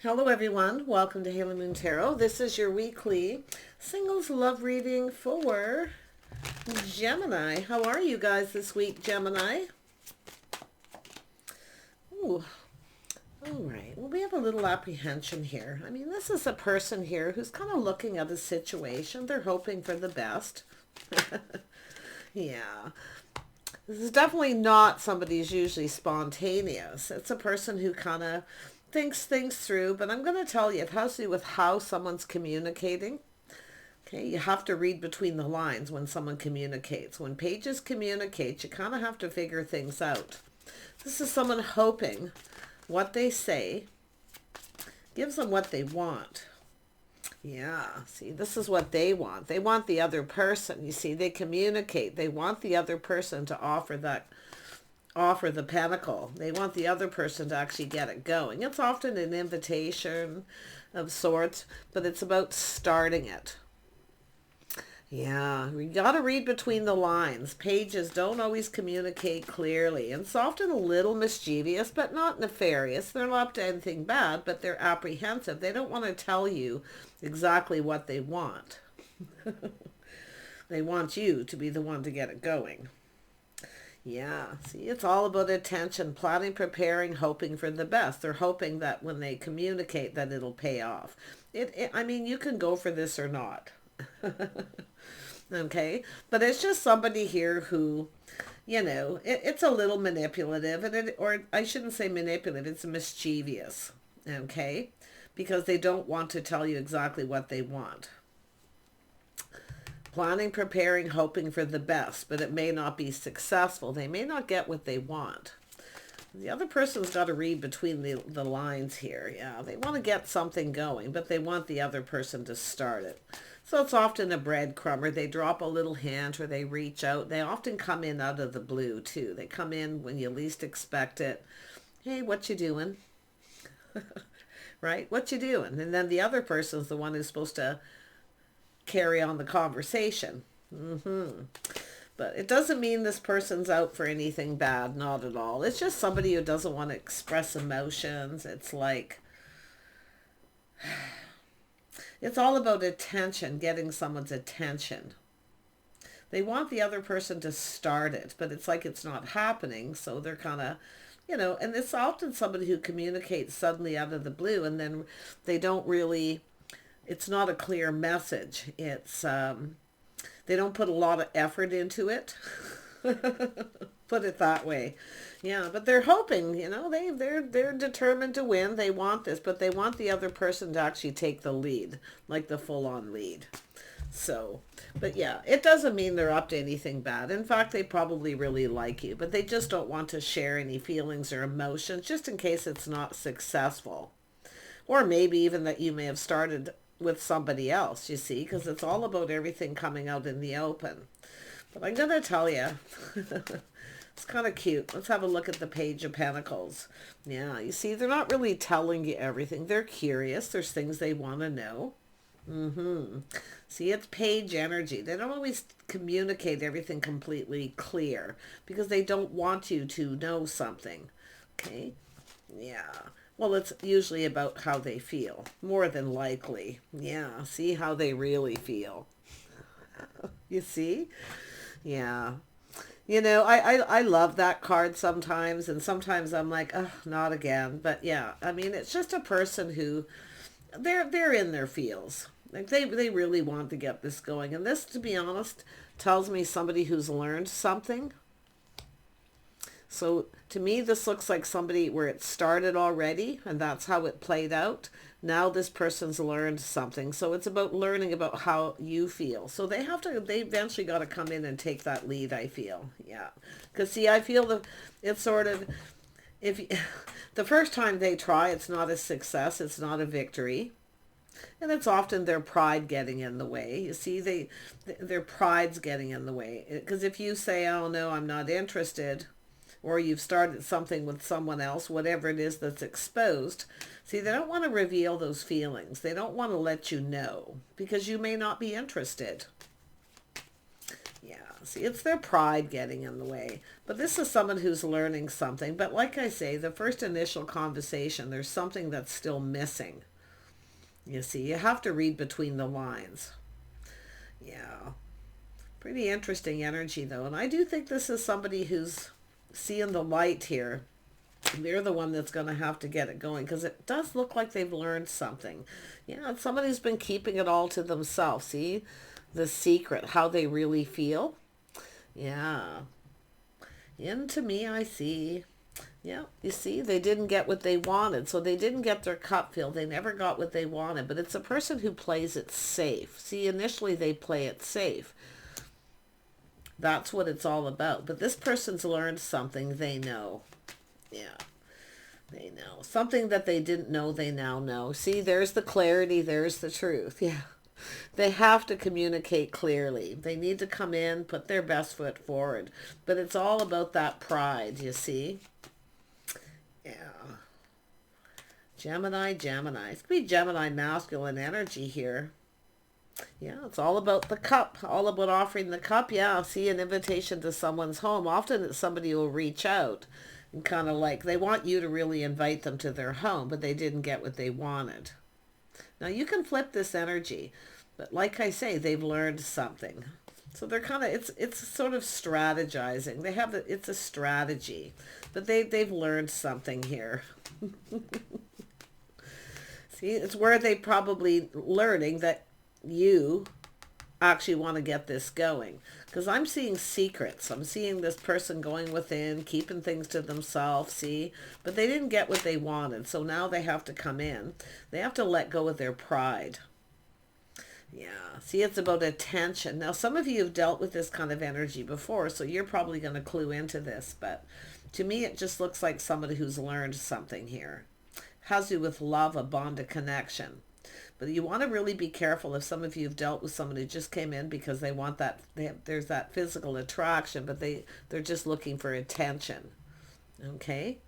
Hello everyone, welcome to Haley Moon Tarot. This is your weekly singles love reading for Gemini. How are you guys this week, Gemini? Ooh, all right. Well, we have a little apprehension here. I mean, this is a person here who's kind of looking at a situation. They're hoping for the best. Yeah. This is definitely not somebody who's usually spontaneous. It's a person who kind of thinks things through, but I'm going to tell you, it has to do with how someone's communicating. Okay, you have to read between the lines when someone communicates. When pages communicate, you kind of have to figure things out. This is someone hoping what they say gives them what they want. Yeah, see, this is what they want. They want the other person. You see, they communicate. They want the other person to offer the pentacle. They want the other person to actually get it going. It's often an invitation of sorts, but it's about starting it. Yeah, we got to read between the lines. Pages don't always communicate clearly. And it's often a little mischievous, but not nefarious. They're not up to anything bad, but they're apprehensive. They don't want to tell you exactly what they want. They want you to be the one to get it going. Yeah, see, it's all about attention, planning, preparing, hoping for the best. They're hoping that when they communicate that it'll pay off. I mean, you can go for this or not. Okay, but it's just somebody here who, it's a little manipulative, or I shouldn't say manipulative, it's mischievous. Okay, because they don't want to tell you exactly what they want. Planning, preparing, hoping for the best, but it may not be successful. They may not get what they want. The other person's got to read between the lines here. Yeah, they want to get something going, but they want the other person to start it. So it's often a breadcrumber. They drop a little hint or they reach out. They often come in out of the blue too. They come in when you least expect it. Hey, what you doing? Right? What you doing? And then the other person's the one who's supposed to carry on the conversation. But it doesn't mean this person's out for anything bad, not at all. It's just somebody who doesn't want to express emotions. It's like, it's all about attention, getting someone's attention. They want the other person to start it, but it's like it's not happening. So they're kind of, and it's often somebody who communicates suddenly out of the blue and then they don't really, it's not a clear message. It's, they don't put a lot of effort into it. Put it that way. Yeah, but they're hoping, they're determined to win. They want this, but they want the other person to actually take the lead, like the full-on lead. So, but yeah, it doesn't mean they're up to anything bad. In fact, they probably really like you, but they just don't want to share any feelings or emotions just in case it's not successful. Or maybe even that you may have started with somebody else, you see, because it's all about everything coming out in the open. But I'm going to tell you, it's kind of cute. Let's have a look at the Page of Pentacles. Yeah, you see, they're not really telling you everything. They're curious. There's things they want to know. See, it's page energy. They don't always communicate everything completely clear because they don't want you to know something. Okay? Yeah. Well, it's usually about how they feel, more than likely. Yeah, see how they really feel. You see? Yeah. I love that card sometimes, and sometimes I'm like, oh, not again. But yeah, I mean, it's just a person who, they're in their feels. Like they really want to get this going. And this, to be honest, tells me somebody who's learned something. So to me, this looks like somebody where it started already and that's how it played out. Now this person's learned something. So it's about learning about how you feel. So they eventually got to come in and take that lead, I feel. Yeah. Because see, I feel that it's sort of, the first time they try, it's not a success. It's not a victory. And it's often their pride getting in the way. You see, their pride's getting in the way. Because if you say, oh no, I'm not interested, or you've started something with someone else, whatever it is that's exposed. See, they don't want to reveal those feelings. They don't want to let you know because you may not be interested. Yeah, see, it's their pride getting in the way. But this is someone who's learning something. But like I say, the first initial conversation, there's something that's still missing. You see, you have to read between the lines. Yeah, pretty interesting energy though. And I do think this is somebody who's seeing the light here. They're the one that's going to have to get it going, because it does look like they've learned something. Yeah, it's somebody who's been keeping it all to themselves. See, the secret, how they really feel. Yeah. Into me, I see. Yeah, you see, they didn't get what they wanted. So they didn't get their cup filled. They never got what they wanted. But it's a person who plays it safe. See, initially they play it safe. That's what it's all about. But this person's learned something they know. Yeah, they know. Something that they didn't know, they now know. See, there's the clarity. There's the truth. Yeah. They have to communicate clearly. They need to come in, put their best foot forward. But it's all about that pride, you see? Yeah. Gemini, Gemini. It's going to be Gemini masculine energy here. Yeah, it's all about the cup. All about offering the cup. Yeah, see, an invitation to someone's home. Often it's somebody who will reach out and kind of like, they want you to really invite them to their home, but they didn't get what they wanted. Now you can flip this energy, but like I say, they've learned something. So they're kind of, it's sort of strategizing. They have, it's a strategy, but they've learned something here. See, it's where they probably learning that you actually want to get this going, because I'm seeing secrets. I'm seeing this person going within, keeping things to themselves, see, but they didn't get what they wanted. So now they have to come in. They have to let go of their pride. Yeah, see, it's about attention. Now, some of you have dealt with this kind of energy before, so you're probably going to clue into this, but to me, it just looks like somebody who's learned something here. Has to do with love, a bond, a connection. But you want to really be careful if some of you have dealt with someone who just came in because they want that, there's that physical attraction, but they're just looking for attention. Okay?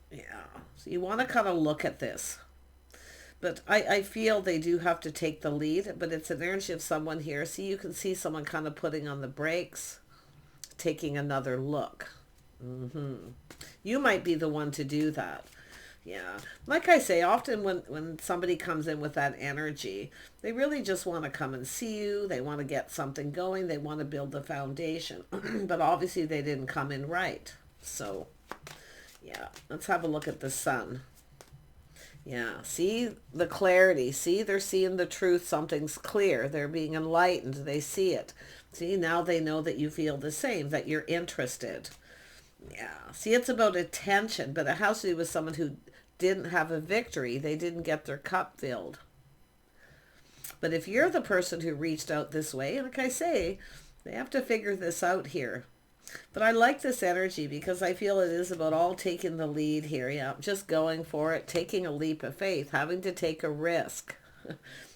Yeah. So you want to kind of look at this. But I feel they do have to take the lead, but it's an energy of someone here. See, you can see someone kind of putting on the brakes, taking another look. You might be the one to do that. Yeah, like I say, often when somebody comes in with that energy, they really just want to come and see you. They want to get something going. They want to build the foundation. But obviously they didn't come in right. So, yeah, let's have a look at the sun. Yeah, see the clarity. See, they're seeing the truth. Something's clear. They're being enlightened. They see it. See, now they know that you feel the same, that you're interested. Yeah, see, it's about attention, but it has to do with someone who didn't have a victory. They didn't get their cup filled. But if you're the person who reached out this way, like I say, they have to figure this out here. But I like this energy because I feel it is about all taking the lead here. Yeah, just going for it, taking a leap of faith, having to take a risk.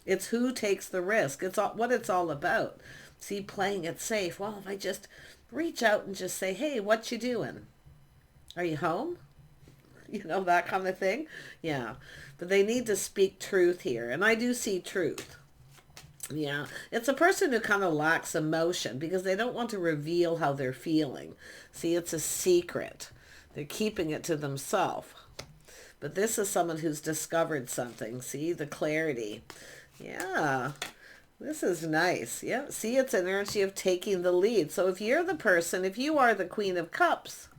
It's who takes the risk. It's what it's all about. See, playing it safe. Well, if I just reach out and just say, hey, what you doing? Are you home? You know, that kind of thing. Yeah. But they need to speak truth here. And I do see truth. Yeah. It's a person who kind of lacks emotion because they don't want to reveal how they're feeling. See, it's a secret. They're keeping it to themselves. But this is someone who's discovered something. See, the clarity. Yeah. This is nice. Yeah. See, it's an energy of taking the lead. So if you're the person, if you are the Queen of Cups,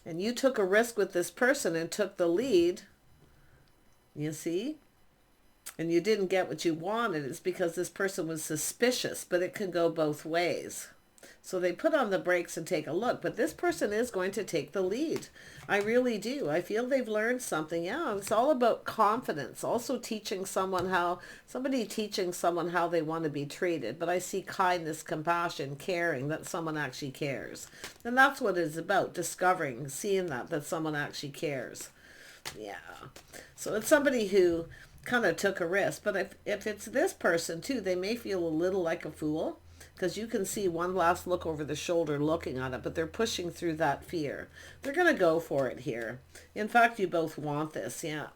and you took a risk with this person and took the lead, you see, and you didn't get what you wanted, it's because this person was suspicious, but it can go both ways. So they put on the brakes and take a look, but this person is going to take the lead. I really do. I feel they've learned something. Yeah, it's all about confidence. Also teaching someone somebody teaching someone how they want to be treated. But I see kindness, compassion, caring, that someone actually cares. And that's what it's about, discovering, seeing that someone actually cares. Yeah. So it's somebody who kind of took a risk. But if it's this person too, they may feel a little like a fool. Because you can see one last look over the shoulder looking at it, but they're pushing through that fear. They're going to go for it here. In fact, you both want this, yeah.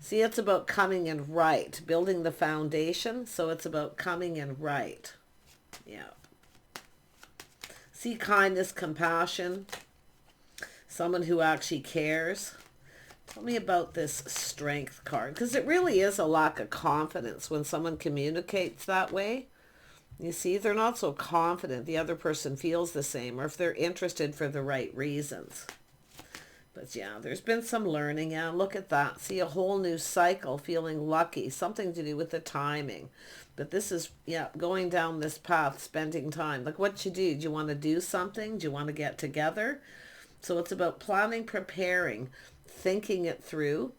See, it's about coming in right, building the foundation. So it's about coming in right. Yeah. See, kindness, compassion, someone who actually cares. Tell me about this Strength card, because it really is a lack of confidence when someone communicates that way. You see, they're not so confident the other person feels the same, or if they're interested for the right reasons. But yeah, there's been some learning. Yeah, look at that. See, a whole new cycle, feeling lucky, something to do with the timing. But this is, yeah, going down this path, spending time. Like what you do. Do you want to do something? Do you want to get together? So it's about planning, preparing, thinking it through.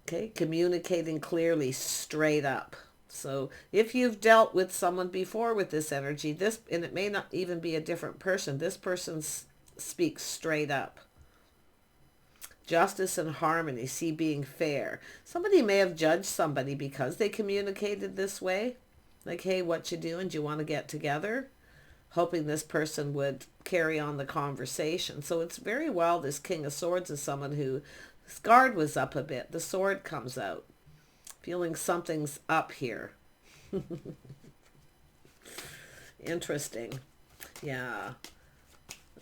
Okay, communicating clearly, straight up. So if you've dealt with someone before with this energy, this, and it may not even be a different person, this person speaks straight up. Justice and harmony, see, being fair. Somebody may have judged somebody because they communicated this way. Like, hey, what you doing? Do you want to get together? Hoping this person would carry on the conversation. So it's very well this King of Swords is someone who, his guard was up a bit. The sword comes out. Feeling something's up here. Interesting. Yeah.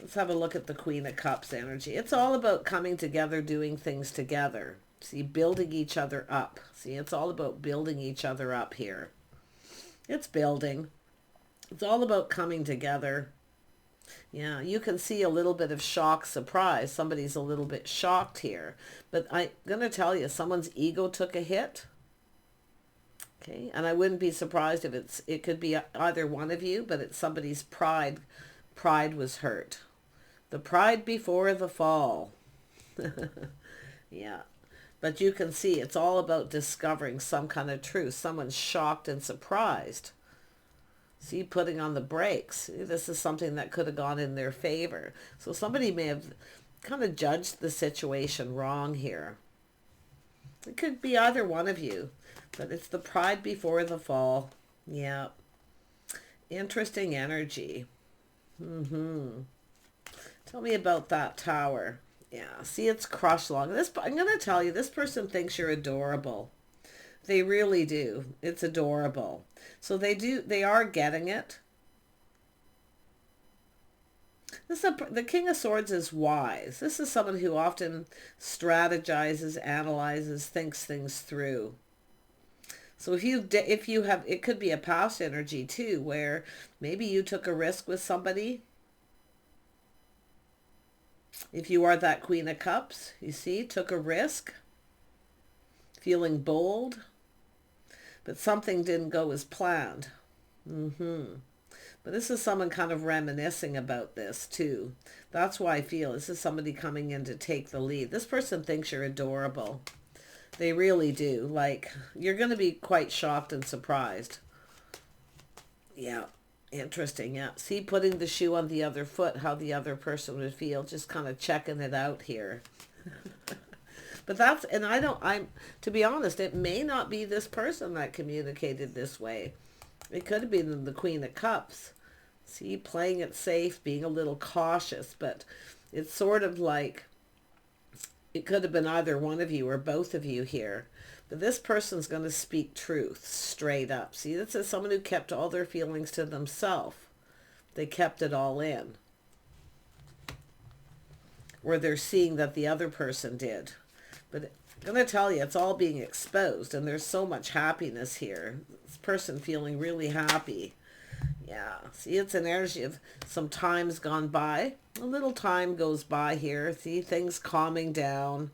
Let's have a look at the Queen of Cups energy. It's all about coming together, doing things together. See, building each other up. See, it's all about building each other up here. It's building. It's all about coming together. Yeah, you can see a little bit of shock, surprise. Somebody's a little bit shocked here. But I'm going to tell you, someone's ego took a hit. Okay, and I wouldn't be surprised if it could be either one of you, but it's somebody's pride. Pride was hurt. The pride before the fall. Yeah. But you can see it's all about discovering some kind of truth. Someone's shocked and surprised. See, putting on the brakes. This is something that could have gone in their favor. So somebody may have kind of judged the situation wrong here. It could be either one of you. But it's the pride before the fall. Yeah. Interesting energy. Tell me about that Tower. Yeah, see, it's crushed along. I'm going to tell you, this person thinks you're adorable. They really do. It's adorable. So they are getting it. The King of Swords is wise. This is someone who often strategizes, analyzes, thinks things through. So if you have, it could be a past energy too, where maybe you took a risk with somebody. If you are that Queen of Cups, you see, took a risk, feeling bold, but something didn't go as planned. But this is someone kind of reminiscing about this too. That's why I feel this is somebody coming in to take the lead. This person thinks you're adorable. They really do. Like, you're going to be quite shocked and surprised. Yeah. Interesting. Yeah. See, putting the shoe on the other foot, how the other person would feel, just kind of checking it out here. But that's, and to be honest, it may not be this person that communicated this way. It could have been the Queen of Cups. See, playing it safe, being a little cautious, but it's sort of like, it could have been either one of you or both of you here. But this person's going to speak truth straight up. See, this is someone who kept all their feelings to themselves. They kept it all in. Or they're seeing that the other person did. But I'm going to tell you, it's all being exposed. And there's so much happiness here. This person feeling really happy. Yeah. See, it's an energy of some time's gone by. A little time goes by here. See, things calming down.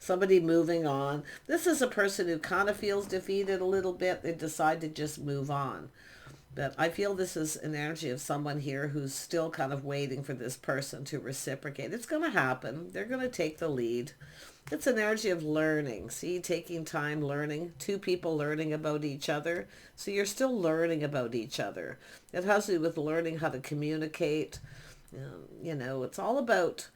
Somebody moving on. This is a person who kind of feels defeated a little bit. They decide to just move on. But I feel this is an energy of someone here who's still kind of waiting for this person to reciprocate. It's going to happen. They're going to take the lead. It's an energy of learning. See, taking time, learning. Two people learning about each other. So you're still learning about each other. It has to do with learning how to communicate. You know, it's all about,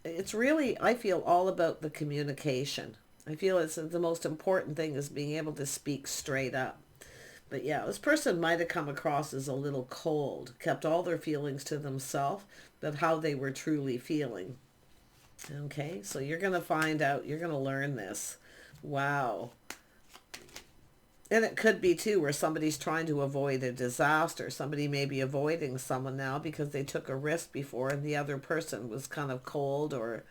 it's really, I feel, all about the communication. I feel it's the most important thing is being able to speak straight up. But yeah, this person might have come across as a little cold, kept all their feelings to themselves, but how they were truly feeling. Okay, so you're going to find out, you're going to learn this. Wow. And it could be too where somebody's trying to avoid a disaster. Somebody may be avoiding someone now because they took a risk before and the other person was kind of cold or,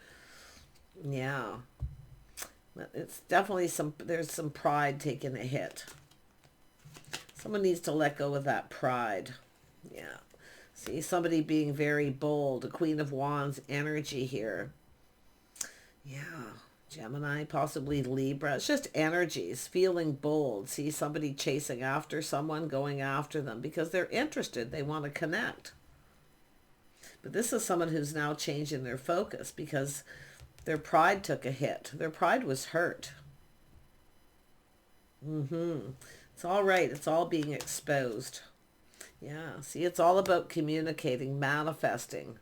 yeah. It's definitely there's some pride taking a hit. Someone needs to let go of that pride. Yeah. See, somebody being very bold. The Queen of Wands energy here. Yeah. Gemini, possibly Libra. It's just energies, feeling bold. See somebody chasing after someone, going after them because they're interested. They want to connect. But this is someone who's now changing their focus because their pride took a hit. Their pride was hurt. It's all right. It's all being exposed. Yeah. See, it's all about communicating, manifesting.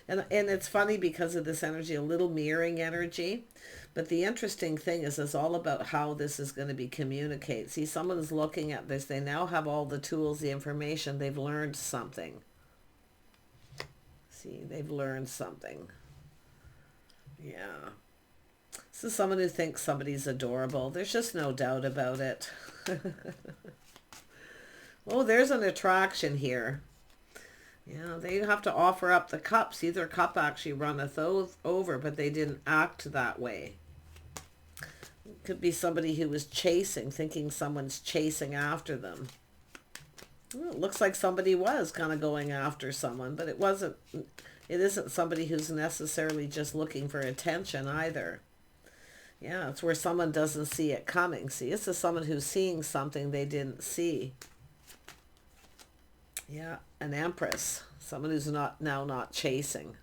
And it's funny because of this energy, a little mirroring energy. But the interesting thing is it's all about how this is going to be communicated. See, someone's looking at this. They now have all the tools, the information. They've learned something. See, they've learned something. Yeah. This is someone who thinks somebody's adorable. There's just no doubt about it. Oh, there's an attraction here. Yeah, they have to offer up the cup. See, their cup actually runneth over, but they didn't act that way. It could be somebody who was chasing, thinking someone's chasing after them. Well, it looks like somebody was kind of going after someone, but it wasn't. It isn't somebody who's necessarily just looking for attention either. Yeah, it's where someone doesn't see it coming. See, this is someone who's seeing something they didn't see. Yeah, an Empress, someone who's not chasing.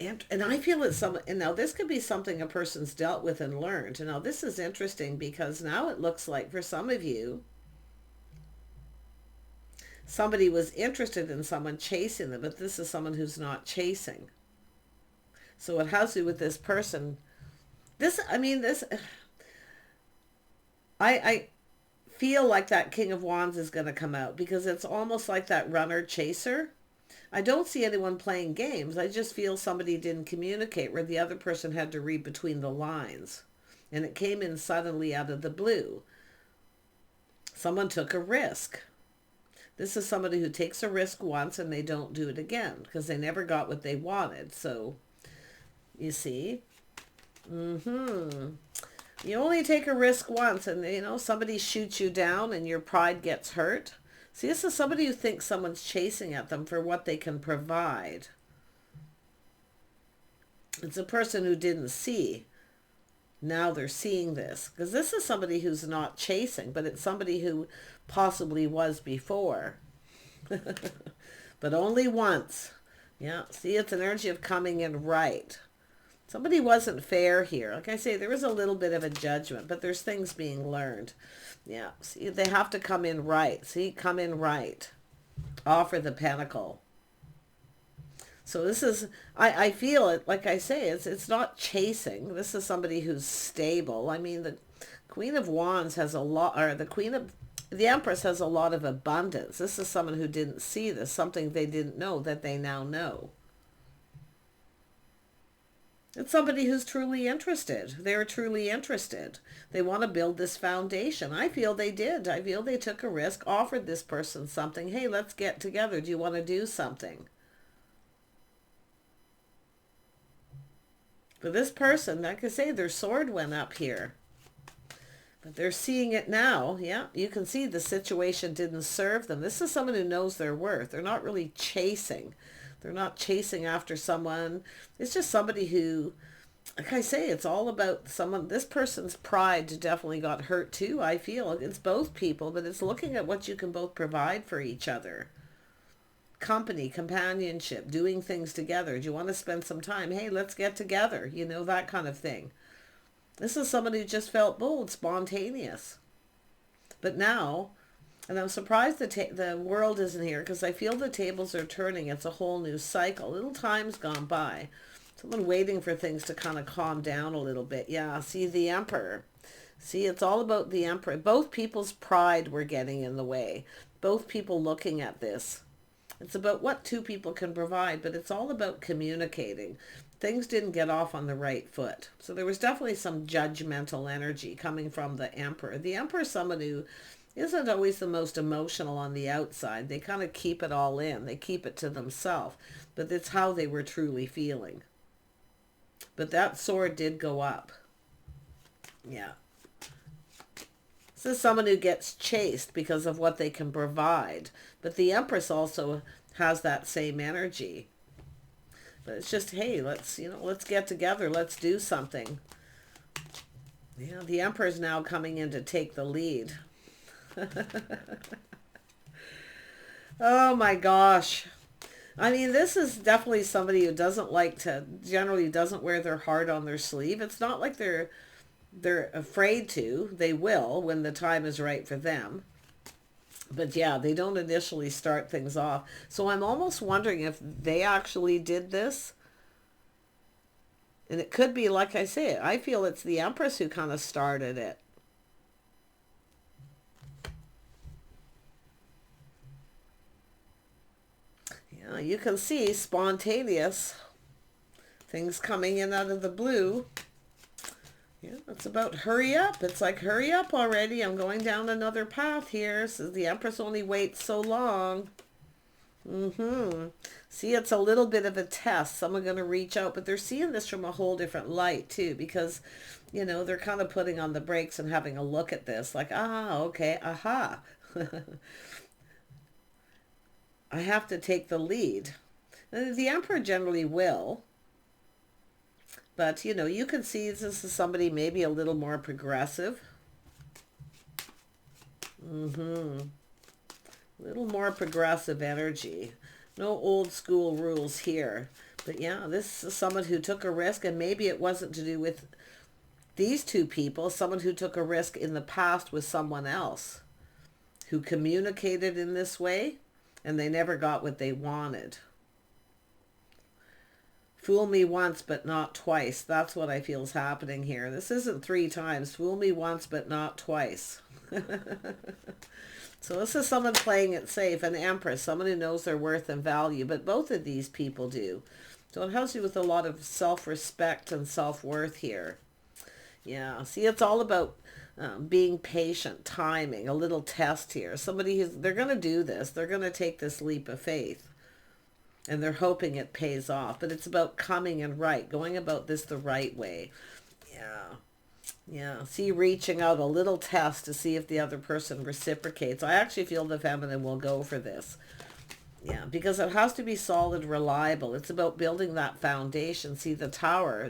And I feel it's someone, and now this could be something a person's dealt with and learned. And now this is interesting because now it looks like for some of you, somebody was interested in someone chasing them, but this is someone who's not chasing. So it has to do with this person. I feel like that King of Wands is going to come out because it's almost like that runner chaser. I don't see anyone playing games. I just feel somebody didn't communicate where the other person had to read between the lines. And it came in suddenly out of the blue. Someone took a risk. This is somebody who takes a risk once and they don't do it again because they never got what they wanted. So, you see? You only take a risk once and, somebody shoots you down and your pride gets hurt. See, this is somebody who thinks someone's chasing at them for what they can provide. It's a person who didn't see. Now they're seeing this. Because this is somebody who's not chasing, but it's somebody who possibly was before. But only once. Yeah, see, it's an energy of coming in right. Somebody wasn't fair here. Like I say, there is a little bit of a judgment, but there's things being learned. Yeah, see, they have to come in right. See, come in right. Offer the pentacle. So this is, I feel it, like I say, it's not chasing. This is somebody who's stable. I mean, the Queen of Wands has a lot, or the Empress has a lot of abundance. This is someone who didn't see this, something they didn't know that they now know. It's somebody who's truly interested. They're truly interested. They want to build this foundation. I feel they did. I feel they took a risk, offered this person something. Hey, let's get together. Do you want to do something? But this person, like I say, their sword went up here. But they're seeing it now. Yeah, you can see the situation didn't serve them. This is someone who knows their worth. They're not really chasing. They're not chasing after someone. It's just somebody who, like I say, it's all about someone. This person's pride definitely got hurt too, I feel. It's both people, but it's looking at what you can both provide for each other. Company, companionship, doing things together. Do you want to spend some time? Hey, let's get together. That kind of thing. This is someone who just felt bold, spontaneous. But now, and I'm surprised the world isn't here because I feel the tables are turning. It's a whole new cycle. Little time's gone by. Someone waiting for things to kind of calm down a little bit. Yeah, see the Emperor. See, it's all about the Emperor. Both people's pride were getting in the way. Both people looking at this. It's about what two people can provide, but it's all about communicating. things didn't get off on the right foot. So there was definitely some judgmental energy coming from the Emperor. The Emperor is someone who isn't always the most emotional on the outside. They kind of keep it all in. They keep it to themselves. But it's how they were truly feeling. But that sword did go up. Yeah. This is someone who gets chased because of what they can provide. But the Empress also has that same energy. But it's just, hey, let's get together. Let's do something. Yeah, the Emperor's now coming in to take the lead. Oh my gosh. I mean, this is definitely somebody who generally doesn't wear their heart on their sleeve. It's not like they're afraid to. They will when the time is right for them. But yeah, they don't initially start things off. So I'm almost wondering if they actually did this. And it could be, like I say, I feel it's the Empress who kind of started it. Yeah, you can see spontaneous things coming in out of the blue. Yeah, it's about hurry up. It's like, hurry up already. I'm going down another path here. So the Empress only waits so long. See, it's a little bit of a test. Someone going to reach out, but they're seeing this from a whole different light too, because, they're kind of putting on the brakes and having a look at this like, okay, aha. I have to take the lead. And the Emperor generally will. But, you can see this is somebody maybe a little more progressive. A little more progressive energy. No old school rules here. But yeah, this is someone who took a risk, and maybe it wasn't to do with these two people. Someone who took a risk in the past with someone else who communicated in this way, and they never got what they wanted. Fool me once, but not twice. That's what I feel is happening here. This isn't 3 times. Fool me once, but not twice. So this is someone playing it safe, an Empress, someone who knows their worth and value, but both of these people do. So it helps you with a lot of self-respect and self-worth here. Yeah, see, it's all about being patient, timing, a little test here. They're going to do this. They're going to take this leap of faith. And they're hoping it pays off. But it's about coming in right, going about this the right way. Yeah. Yeah. See, reaching out, a little test to see if the other person reciprocates. I actually feel the feminine will go for this. Yeah, because it has to be solid, reliable. It's about building that foundation. See, the tower,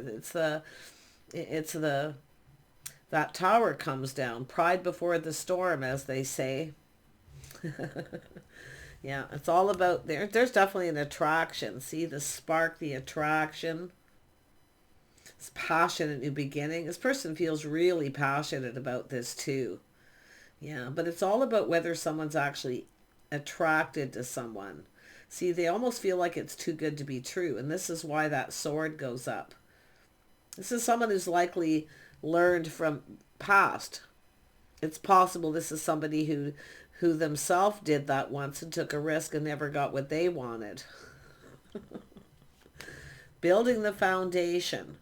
that tower comes down. Pride before the storm, as they say. Yeah, it's all about there's definitely an attraction. See the spark, the attraction. It's passionate new beginning. This person feels really passionate about this too. Yeah, but it's all about whether someone's actually attracted to someone. See, they almost feel like it's too good to be true. And this is why that sword goes up. This is someone who's likely learned from past. It's possible this is somebody who themselves did that once and took a risk and never got what they wanted. Building the foundation.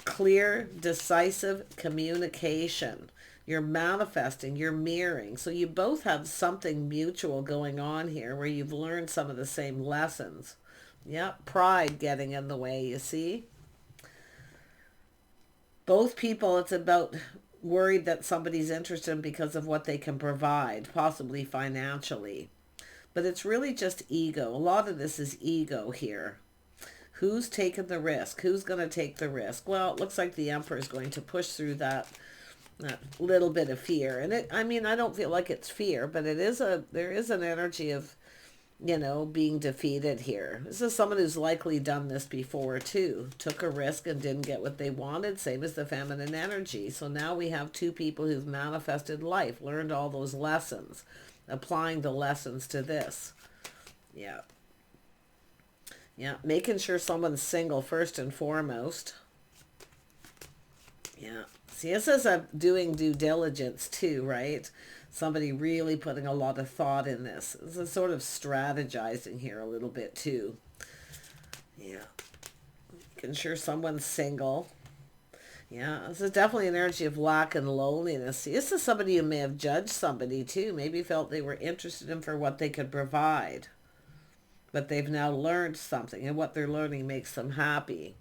Clear, decisive communication. You're manifesting, you're mirroring. So you both have something mutual going on here where you've learned some of the same lessons. Yep, pride getting in the way, you see? Both people, it's about worried that somebody's interested because of what they can provide, possibly financially. But it's really just ego. A lot of this is ego here. Who's taking the risk? Who's going to take the risk? Well, it looks like the Emperor is going to push through that little bit of fear. And I don't feel like it's fear, but there is an energy of, being defeated here. This is someone who's likely done this before too. Took a risk and didn't get what they wanted, same as the feminine energy. So now we have 2 people who've manifested life, learned all those lessons, applying the lessons to this. Yeah. Yeah, making sure someone's single first and foremost. Yeah. See, this is doing due diligence too, right? Somebody really putting a lot of thought in this. This is sort of strategizing here a little bit too. Yeah. Making sure someone's single. Yeah, this is definitely an energy of lack and loneliness. See, this is somebody who may have judged somebody too. Maybe felt they were interested in for what they could provide. But they've now learned something, and what they're learning makes them happy.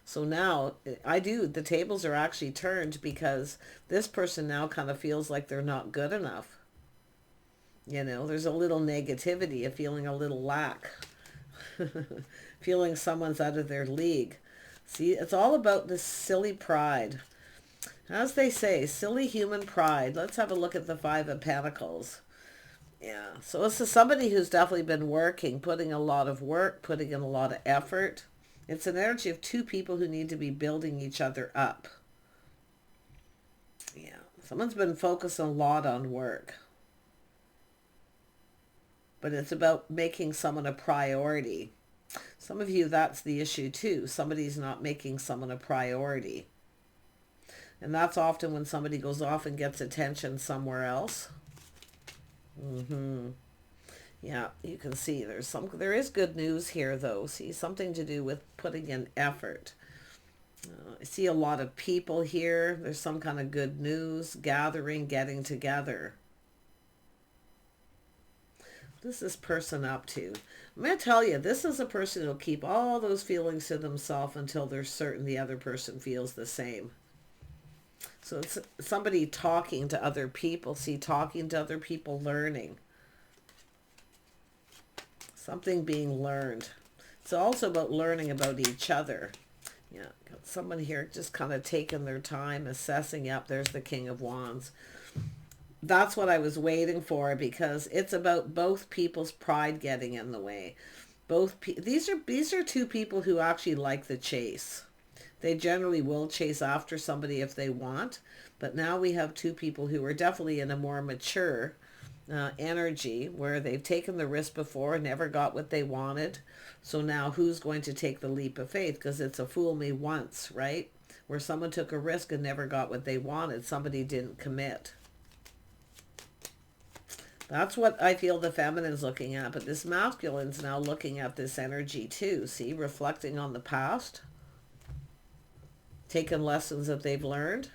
So now, the tables are actually turned because this person now kind of feels like they're not good enough. You know, there's a little negativity, a feeling a little lack. Feeling someone's out of their league. See, it's all about this silly pride. As they say, silly human pride. Let's have a look at the Five of Pentacles. Yeah, so this is somebody who's definitely been working, putting a lot of work, putting in a lot of effort. It's an energy of two people who need to be building each other up. Yeah, someone's been focusing a lot on work. But it's about making someone a priority. Some of you, that's the issue too. Somebody's not making someone a priority. And that's often when somebody goes off and gets attention somewhere else. Yeah, you can see there is good news here though. See, something to do with putting in effort. I see a lot of people here. There's some kind of good news, gathering, getting together. What's this person up to? I'm going to tell you, this is a person who'll keep all those feelings to themselves until they're certain the other person feels the same. So it's somebody talking to other people. See, talking to other people, learning. Something being learned. It's also about learning about each other. Yeah, got someone here just kind of taking their time, assessing. Yep, there's the King of Wands. That's what I was waiting for, because it's about both people's pride getting in the way. These are two people who actually like the chase. They generally will chase after somebody if they want, but now we have two people who are definitely in a more mature energy, where they've taken the risk before and never got what they wanted. So now who's going to take the leap of faith? Because it's a fool me once, right? Where someone took a risk and never got what they wanted. Somebody didn't commit. That's what I feel the feminine's looking at, but this masculine's now looking at this energy too. See, reflecting on the past, taking lessons that they've learned.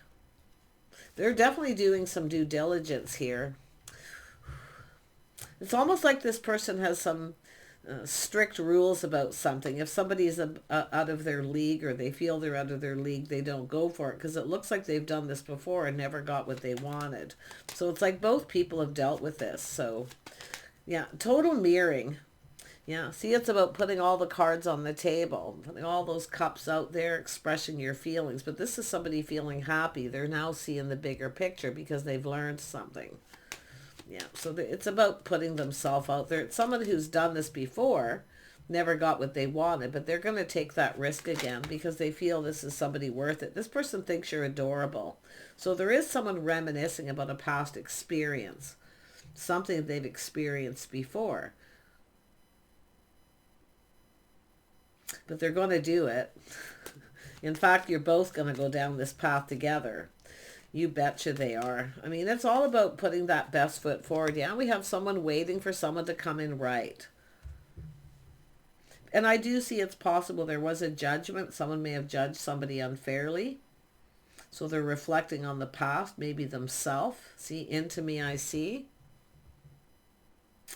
They're definitely doing some due diligence here. It's almost like this person has some strict rules about something. If somebody's out of their league, or they feel they're out of their league, they don't go for it, because it looks like they've done this before and never got what they wanted. So it's like both people have dealt with this. So yeah, total mirroring. Yeah, see, it's about putting all the cards on the table, putting all those cups out there, expressing your feelings. But this is somebody feeling happy. They're now seeing the bigger picture because they've learned something. Yeah, so it's about putting themselves out there. It's someone who's done this before, never got what they wanted, but they're going to take that risk again because they feel this is somebody worth it. This person thinks you're adorable. So there is someone reminiscing about a past experience, something they've experienced before. But they're going to do it. In fact, you're both going to go down this path together. You betcha they are. I mean, it's all about putting that best foot forward. Yeah, we have someone waiting for someone to come in right. And I do see it's possible there was a judgment. Someone may have judged somebody unfairly. So they're reflecting on the past, maybe themselves. See, into me I see.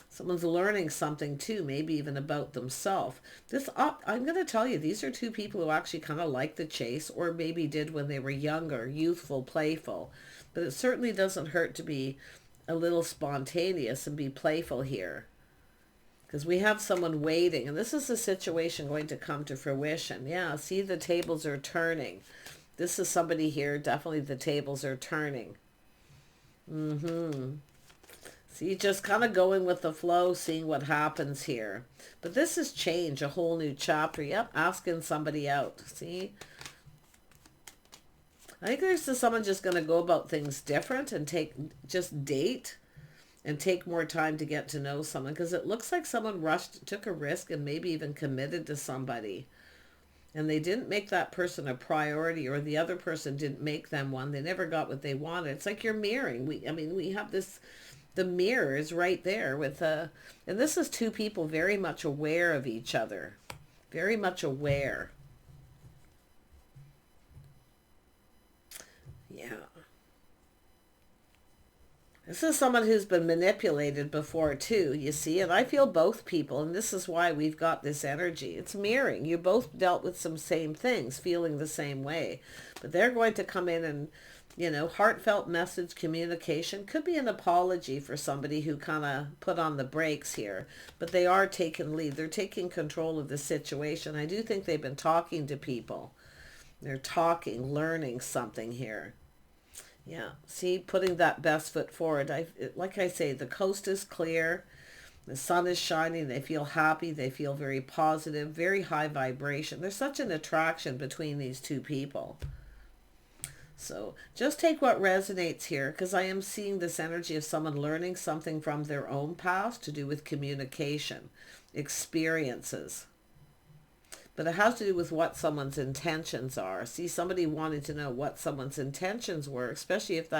Someone's learning something too, maybe even about themselves. I'm going to tell you, these are two people who actually kind of like the chase, or maybe did when they were younger, youthful, playful. But it certainly doesn't hurt to be a little spontaneous and be playful here. Because we have someone waiting, and this is a situation going to come to fruition. Yeah, see, the tables are turning. This is somebody here, definitely the tables are turning. See, just kind of going with the flow, seeing what happens here. But this is change, a whole new chapter. Yep, asking somebody out. See? I think there's someone just going to go about things different and just date and take more time to get to know someone. Because it looks like someone took a risk and maybe even committed to somebody. And they didn't make that person a priority, or the other person didn't make them one. They never got what they wanted. It's like you're mirroring. We have this... The mirror is right there with and this is two people very much aware of each other. Very much aware. Yeah. This is someone who's been manipulated before too, you see, and I feel both people, and this is why we've got this energy. It's mirroring. You both dealt with some same things, feeling the same way. But they're going to come in and, you know, heartfelt message communication. Could be an apology for somebody who kind of put on the brakes here. But they are taking lead. They're taking control of the situation. I do think they've been talking to people. They're talking, learning something here. Yeah, see, putting that best foot forward. Like I say, the coast is clear. The sun is shining. They feel happy. They feel very positive, very high vibration. There's such an attraction between these two people. So just take what resonates here, because I am seeing this energy of someone learning something from their own past to do with communication, experiences. But it has to do with what someone's intentions are. See, somebody wanted to know what someone's intentions were, especially if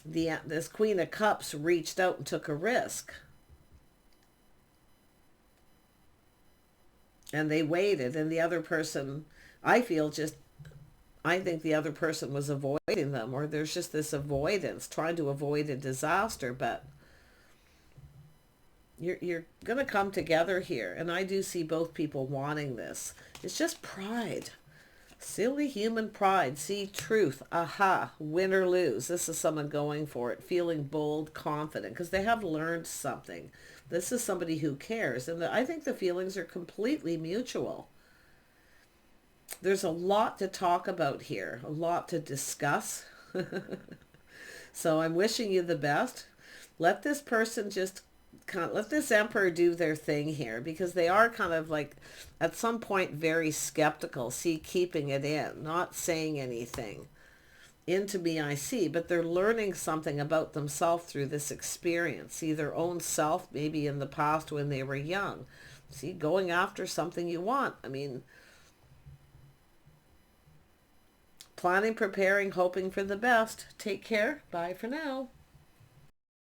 this Queen of Cups reached out and took a risk. And they waited, and the other person, I think the other person was avoiding them, or there's just this avoidance, trying to avoid a disaster, but you're going to come together here. And I do see both people wanting this. It's just pride. Silly human pride. See, truth. Aha. Win or lose. This is someone going for it. Feeling bold, confident. Because they have learned something. This is somebody who cares. And I think the feelings are completely mutual. There's a lot to talk about here. A lot to discuss. So I'm wishing you the best. Let this person just let this Emperor do their thing here, because they are kind of like at some point very skeptical. See, keeping it in, not saying anything. Into me I see, but they're learning something about themselves through this experience. See, their own self, maybe in the past when they were young. See, going after something you want. I mean, planning, preparing, hoping for the best. Take care. Bye for now.